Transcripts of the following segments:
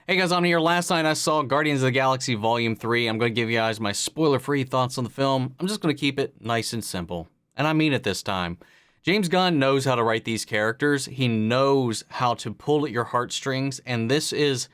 Hey guys, I'm here. Last night I saw Guardians of the Galaxy Volume 3. I'm going to give you guys my spoiler-free thoughts on the film. I'm just going to keep it nice and simple. And I mean it this time. James Gunn knows how to write these characters. He knows how to pull at your heartstrings. And this is,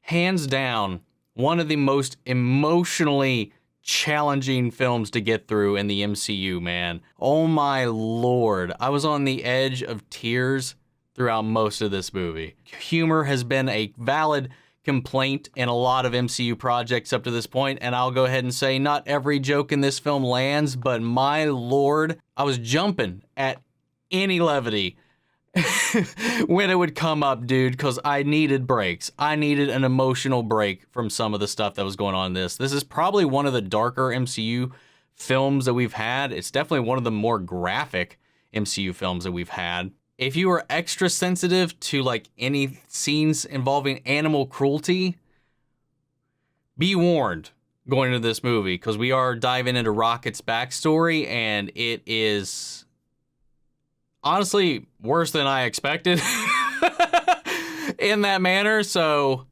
hands down, one of the most emotionally challenging films to get through in the MCU, man. Oh my lord. I was on the edge of tears throughout most of this movie. Humor has been a valid complaint in a lot of MCU projects up to this point, and I'll go ahead and say not every joke in this film lands, but my lord, I was jumping at any levity when it would come up, dude, because I needed breaks. I needed an emotional break from some of the stuff that was going on in this. This is probably one of the darker MCU films that we've had. It's definitely one of the more graphic MCU films that we've had. If you are extra sensitive to like any scenes involving animal cruelty, be warned going into this movie, because we are diving into Rocket's backstory, and it is honestly worse than I expected in that manner. So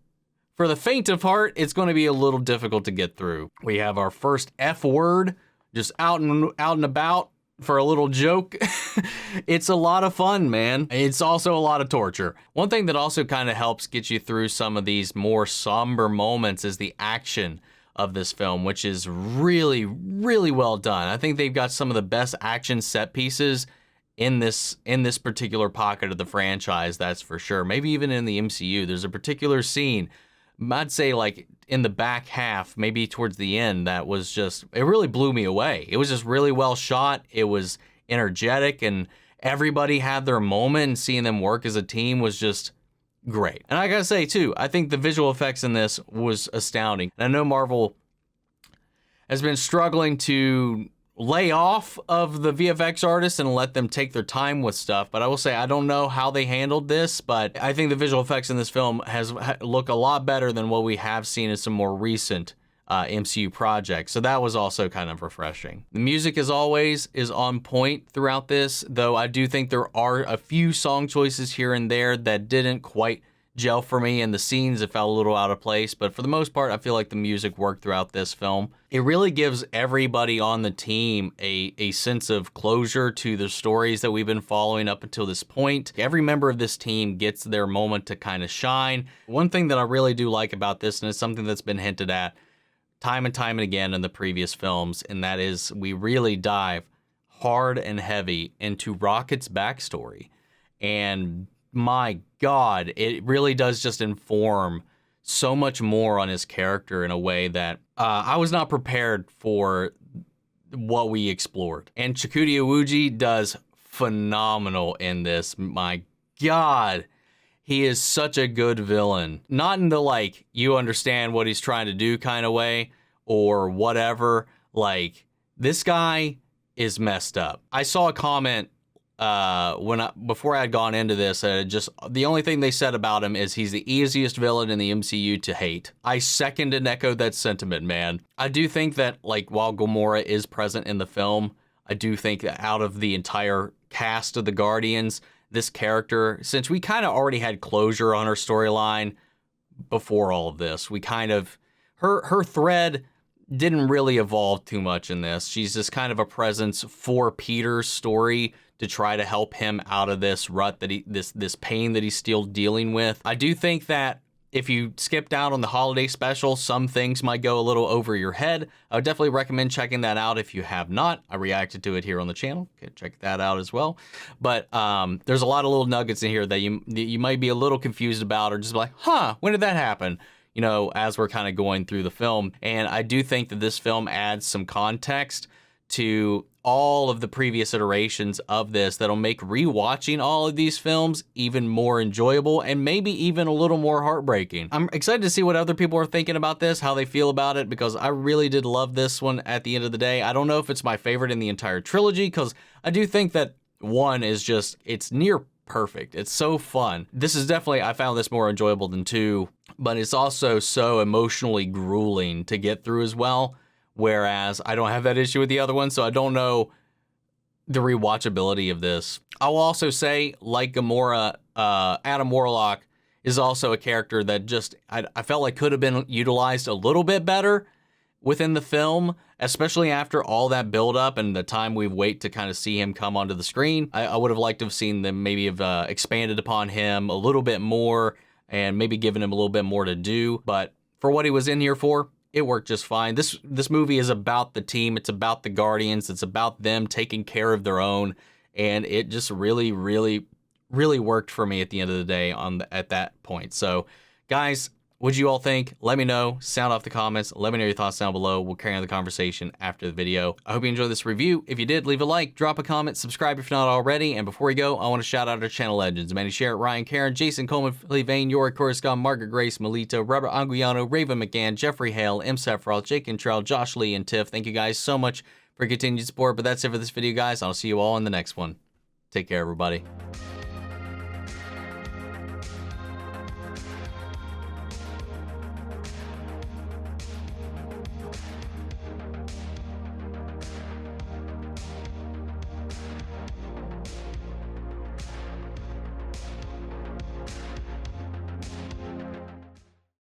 for the faint of heart, it's going to be a little difficult to get through. We have our first F word just out and about for a little joke. It's a lot of fun, man. It's also a lot of torture. One thing that also kind of helps get you through some of these more somber moments is the action of this film, which is really, really well done. I think they've got some of the best action set pieces in this particular pocket of the franchise, that's for sure. Maybe even in the MCU. There's a particular scene, I'd say like in the back half, maybe towards the end, that was just, it really blew me away. It was just really well shot. It was energetic, and everybody had their moment, and seeing them work as a team was just great. And I gotta say too, I think the visual effects in this was astounding. And I know Marvel has been struggling to lay off of the VFX artists and let them take their time with stuff, but I will say I don't know how they handled this, but I think the visual effects in this film look a lot better than what we have seen in some more recent MCU projects, so that was also kind of refreshing. The music, as always, is on point throughout this, though I do think there are a few song choices here and there that didn't quite gel for me, and the scenes, it felt a little out of place, but for the most part, I feel like the music worked throughout this film. It really gives everybody on the team a sense of closure to the stories that we've been following up until this point. Every member of this team gets their moment to kind of shine. One thing that I really do like about this, and it's something that's been hinted at time and time and again in the previous films, and that is we really dive hard and heavy into Rocket's backstory. And my God, it really does just inform so much more on his character in a way that I was not prepared for what we explored. And Chakudi Iwuji does phenomenal in this. My God, he is such a good villain. Not in the like, you understand what he's trying to do kind of way or whatever. Like, this guy is messed up. I saw a comment before I had gone into this, just the only thing they said about him is he's the easiest villain in the MCU to hate. I second and echo that sentiment, man. I do think that, like, while Gamora is present in the film, I do think that out of the entire cast of the Guardians, this character, since we kind of already had closure on her storyline before all of this, we kind of, her thread didn't really evolve too much in this. She's just kind of a presence for Peter's story to try to help him out of this rut that this pain that he's still dealing with. I do think that if you skipped out on the holiday special, some things might go a little over your head. I would definitely recommend checking that out if you have not. I reacted to it here on the channel. Okay, check that out as well. But there's a lot of little nuggets in here that you might be a little confused about, or just like, huh, when did that happen? You know, as we're kind of going through the film. And I do think that this film adds some context to all of the previous iterations of this that'll make rewatching all of these films even more enjoyable and maybe even a little more heartbreaking. I'm excited to see what other people are thinking about this, how they feel about it, because I really did love this one at the end of the day. I don't know if it's my favorite in the entire trilogy, because I do think that one is just, it's near perfect. It's so fun. This is definitely, I found this more enjoyable than two, but it's also so emotionally grueling to get through as well. Whereas I don't have that issue with the other one, so I don't know the rewatchability of this. I will also say, like Gamora, Adam Warlock is also a character that just, I felt like could have been utilized a little bit better within the film, especially after all that buildup and the time we wait to kind of see him come onto the screen. I would have liked to have seen them maybe have expanded upon him a little bit more and maybe given him a little bit more to do. But for what he was in here for, it worked just fine. This movie is about the team. It's about the Guardians. It's about them taking care of their own. And it just really, really, really worked for me at the end of the day at that point. So, guys, what'd you all think? Let me know. Sound off the comments. Let me know your thoughts down below. We'll carry on the conversation after the video. I hope you enjoyed this review. If you did, leave a like, drop a comment, subscribe if not already. And before we go, I want to shout out our channel legends: Manny Sherritt, Ryan Karen, Jason Coleman, Philly Vane, Yorick Coruscant, Margaret Grace, Melito, Robert Anguiano, Raven McGann, Jeffrey Hale, M. Sephiroth, Jake Cantrell, Josh Lee, and Tiff. Thank you guys so much for continued support. But that's it for this video, guys. I'll see you all in the next one. Take care, everybody.